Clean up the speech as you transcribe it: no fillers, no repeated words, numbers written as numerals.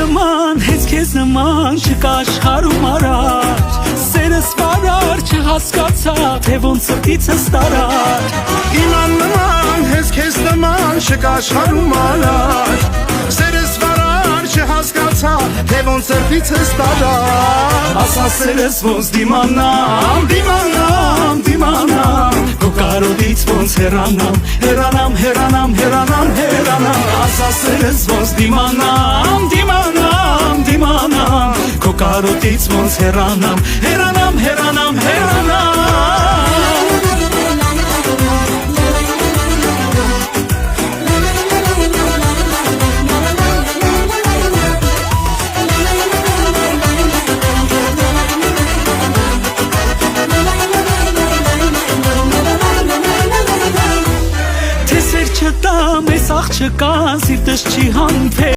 նման, հենց քեզ նման չկա աշխարհում առաջ Սերս վարար չհասկացա, թե ոնց սրտիցս տարար Իման նման, հենց քեզ նման չկա աշխարհում առաջ Սերս վարար չհասկացա, թե ոնց սրտիցս տարար Ասա սերս ոնց դիմանամ, դիմանամ, դիմանամ Քո կարոտից ոնց հեռանամ, հեռանամ, հեռանամ, հեռանամ, հեռանամ Ասա սերս ոնց դիմանամ, դիմանամ, դիմանամ Քո կարոտից ոնց հեռանամ, հեռանամ, հեռանամ, հեռանամ Չտամ, ես աղջկան, սիրտս չի հանվե